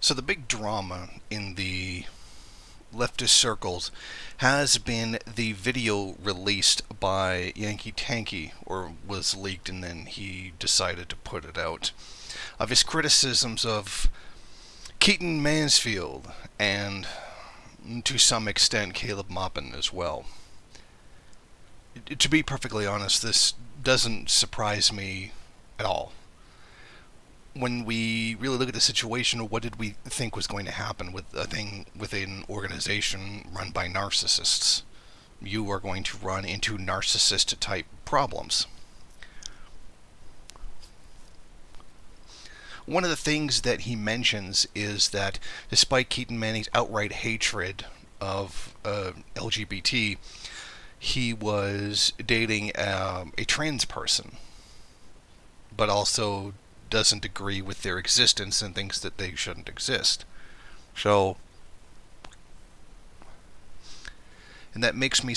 So the big drama in the leftist circles has been the video released by Yankee Tanky, or was leaked and then he decided to put it out, of his criticisms of Keaton Mansfield and, to some extent, Caleb Maupin as well. To be perfectly honest, this doesn't surprise me at all. When we really look at the situation, what did we think was going to happen with a thing within an organization run by narcissists? You are going to run into narcissist-type problems. One of the things that he mentions is that despite Keaton Manning's outright hatred of LGBT, he was dating a trans person, but also doesn't agree with their existence and thinks that they shouldn't exist. So, and that makes me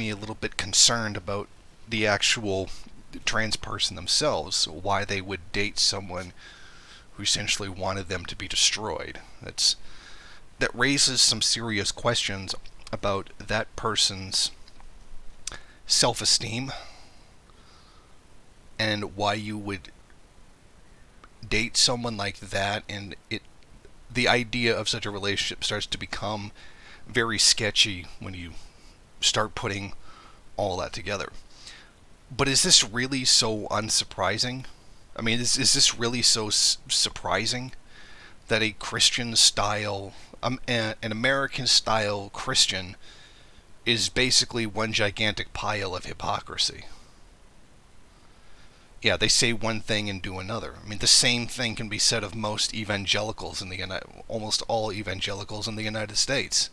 a little bit concerned about the actual trans person themselves, why they would date someone who essentially wanted them to be destroyed. That raises some serious questions about that person's self-esteem and why you would date someone like that, and the idea of such a relationship starts to become very sketchy when you start putting all that together. But is this really so unsurprising? I mean, is this really so surprising that a Christian style, an American style Christian is basically one gigantic pile of hypocrisy? Yeah, they say one thing and do another. I mean, the same thing can be said of most evangelicals almost all evangelicals in the United States.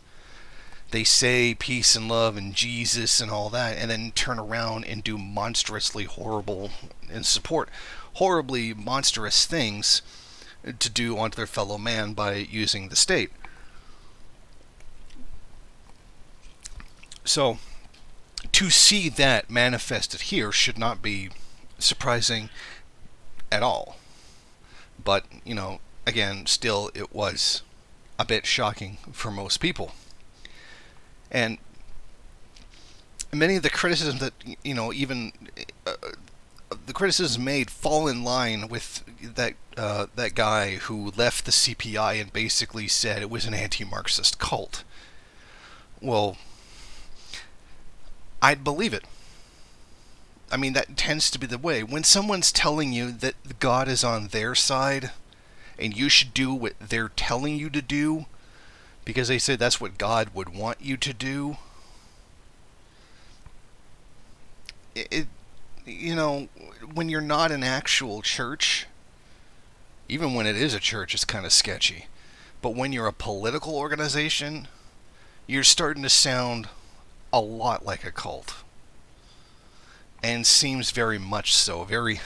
They say peace and love and Jesus and all that, and then turn around and do monstrously horrible and support horribly monstrous things to do onto their fellow man by using the state. So, to see that manifested here should not be surprising at all. But, again, still it was a bit shocking for most people. And many of the criticisms that, the criticisms made fall in line with that guy who left the CPI and basically said it was an anti-Marxist cult. Well, I'd believe it. I mean, that tends to be the way. When someone's telling you that God is on their side and you should do what they're telling you to do because they say that's what God would want you to do, when you're not an actual church, even when it is a church, it's kind of sketchy. But when you're a political organization, you're starting to sound a lot like a cult. And seems very much so. Very,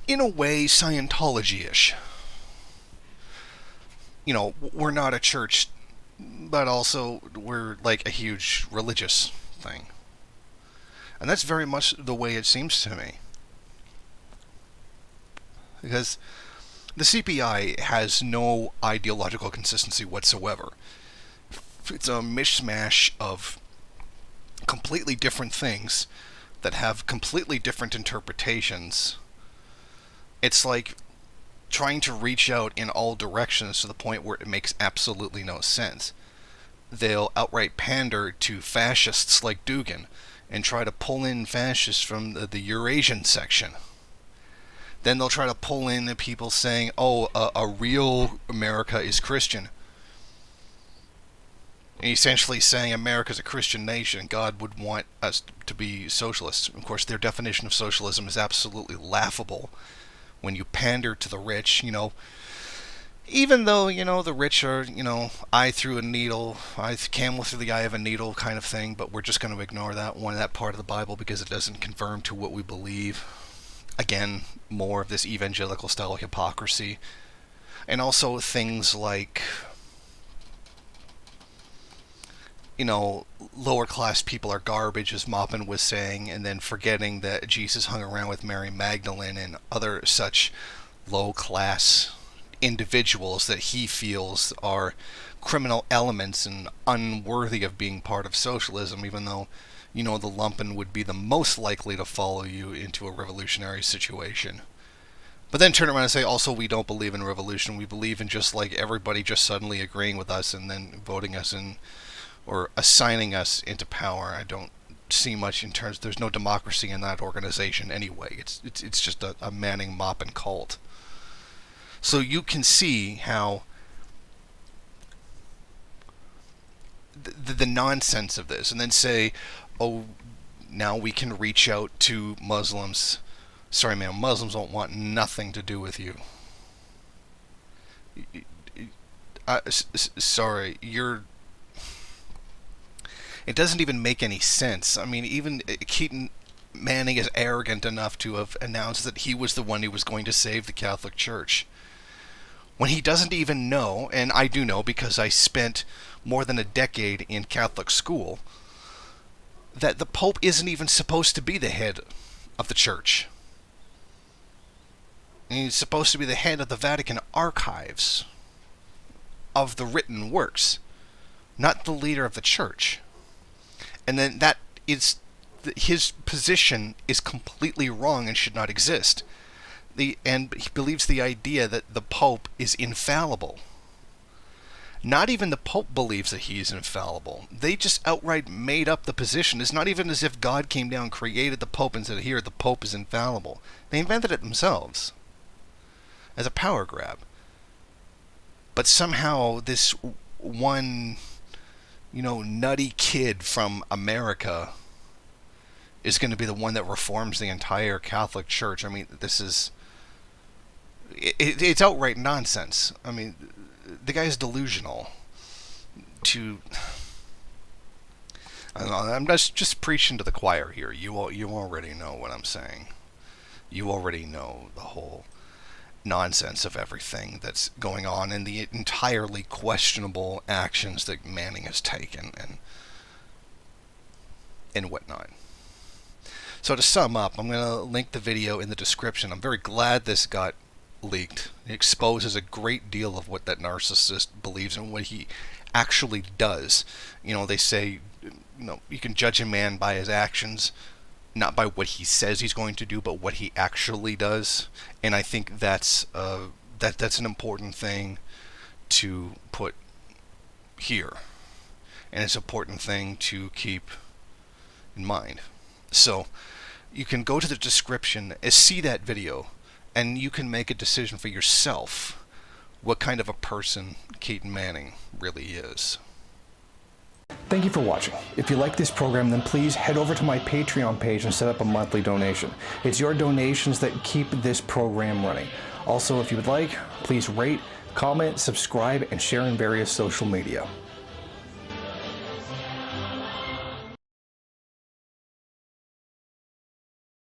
in a way, Scientology-ish. We're not a church, but also we're like a huge religious thing. And that's very much the way it seems to me. Because the CPI has no ideological consistency whatsoever. It's a mishmash of completely different things that have completely different interpretations. It's like trying to reach out in all directions to the point where it makes absolutely no sense. They'll outright pander to fascists like Dugin and try to pull in fascists from the Eurasian section. Then they'll try to pull in the people saying, a real America is Christian. And essentially saying America's a Christian nation, God would want us to be socialists. Of course, their definition of socialism is absolutely laughable. When you pander to the rich, even though, the rich are, eye through a needle, camel through the eye of a needle kind of thing, but we're just going to ignore that part of the Bible because it doesn't confirm to what we believe. Again, more of this evangelical style of hypocrisy. And also things like, lower class people are garbage, as Maupin was saying, and then forgetting that Jesus hung around with Mary Magdalene and other such low class individuals that he feels are criminal elements and unworthy of being part of socialism, even though, the lumpen would be the most likely to follow you into a revolutionary situation. But then turn around and say, also, we don't believe in revolution. We believe in just like everybody just suddenly agreeing with us and then voting us in or assigning us into power. I don't see much in terms. There's no democracy in that organization anyway. It's just a manning mop and cult. So you can see how the nonsense of this, and then say, oh, now we can reach out to Muslims. Sorry, man, Muslims don't want nothing to do with you. Sorry, it doesn't even make any sense. I mean, even Keaton Manning is arrogant enough to have announced that he was the one who was going to save the Catholic Church, when he doesn't even know, and I do know because I spent more than a decade in Catholic school, that the Pope isn't even supposed to be the head of the Church. And he's supposed to be the head of the Vatican archives of the written works, not the leader of the Church. And then that is, his position is completely wrong and should not exist. And he believes the idea that the Pope is infallible. Not even the Pope believes that he is infallible. They just outright made up the position. It's not even as if God came down, created the Pope, and said, here, the Pope is infallible. They invented it themselves as a power grab. But somehow this one, nutty kid from America is going to be the one that reforms the entire Catholic Church. I mean, this is... It's outright nonsense. I mean, the guy's delusional. I don't know, I'm just preaching to the choir here. You already know what I'm saying. You already know the whole nonsense of everything that's going on and the entirely questionable actions that Manning has taken and whatnot. So to sum up, I'm going to link the video in the description. I'm very glad this got leaked. It exposes a great deal of what that narcissist believes and what he actually does. They say, you can judge a man by his actions, not by what he says he's going to do, but what he actually does. And I think that's an important thing to put here, and it's an important thing to keep in mind. So you can go to the description and see that video, and you can make a decision for yourself what kind of a person Keaton Manning really is. Thank you for watching. If you like this program, then please head over to my Patreon page and set up a monthly donation. It's your donations that keep this program running. Also, if you would like, please rate, comment, subscribe, and share in various social media.